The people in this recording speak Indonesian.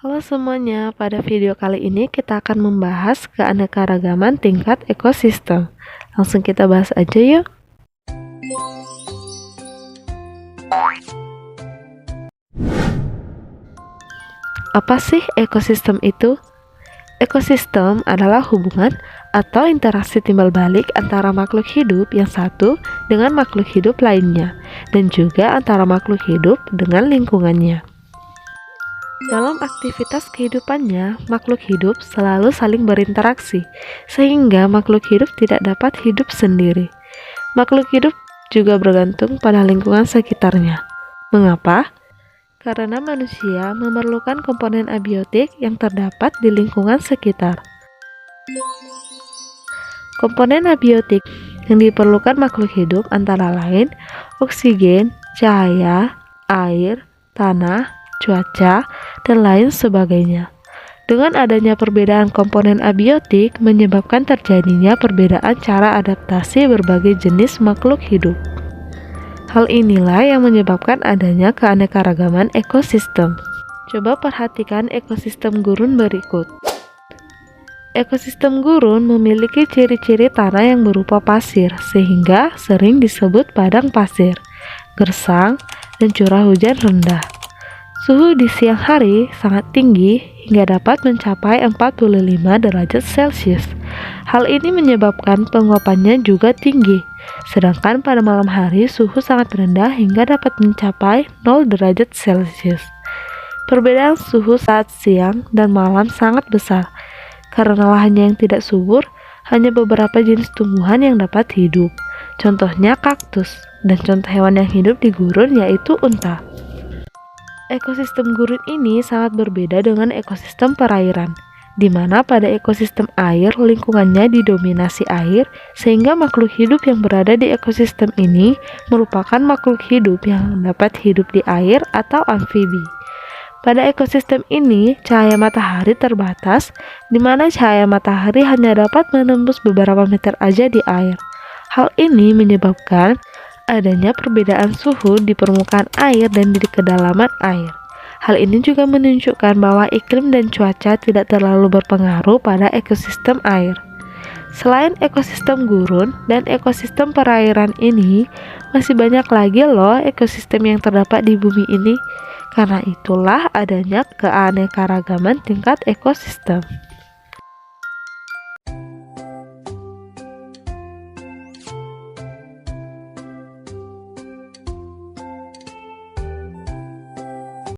Halo semuanya, pada video kali ini kita akan membahas keanekaragaman tingkat ekosistem. Langsung kita bahas aja yuk. Apa sih ekosistem itu? Ekosistem adalah hubungan atau interaksi timbal balik antara makhluk hidup yang satu dengan makhluk hidup lainnya, dan juga antara makhluk hidup dengan lingkungannya. Dalam aktivitas kehidupannya, makhluk hidup selalu saling berinteraksi, sehingga makhluk hidup tidak dapat hidup sendiri. Makhluk hidup juga bergantung pada lingkungan sekitarnya. Mengapa? Karena manusia memerlukan komponen abiotik yang terdapat di lingkungan sekitar. Komponen abiotik yang diperlukan makhluk hidup antara lain oksigen, cahaya, air, tanah, cuaca, dan lain sebagainya. Dengan adanya perbedaan komponen abiotik menyebabkan terjadinya perbedaan cara adaptasi berbagai jenis makhluk hidup. Hal inilah yang menyebabkan adanya keanekaragaman ekosistem. Coba perhatikan ekosistem gurun berikut. Ekosistem gurun memiliki ciri-ciri tanah yang berupa pasir, sehingga sering disebut padang pasir, gersang, dan curah hujan rendah. Suhu di siang hari sangat tinggi hingga dapat mencapai 45 derajat Celcius. Hal ini menyebabkan penguapannya juga tinggi, sedangkan pada malam hari suhu sangat rendah hingga dapat mencapai 0 derajat Celcius. Perbedaan suhu saat siang dan malam sangat besar, karena lahannya yang tidak subur, hanya beberapa jenis tumbuhan yang dapat hidup. Contohnya kaktus, dan contoh hewan yang hidup di gurun yaitu unta. Ekosistem gurun ini sangat berbeda dengan ekosistem perairan, di mana pada ekosistem air lingkungannya didominasi air, sehingga makhluk hidup yang berada di ekosistem ini merupakan makhluk hidup yang dapat hidup di air atau amfibi. Pada ekosistem ini, cahaya matahari terbatas, di mana cahaya matahari hanya dapat menembus beberapa meter aja di air. Hal ini menyebabkan adanya perbedaan suhu di permukaan air dan di kedalaman air. Hal ini juga menunjukkan bahwa iklim dan cuaca tidak terlalu berpengaruh pada ekosistem air. Selain ekosistem gurun dan ekosistem perairan ini, masih banyak lagi loh ekosistem yang terdapat di bumi ini. Karena itulah adanya keanekaragaman tingkat ekosistem.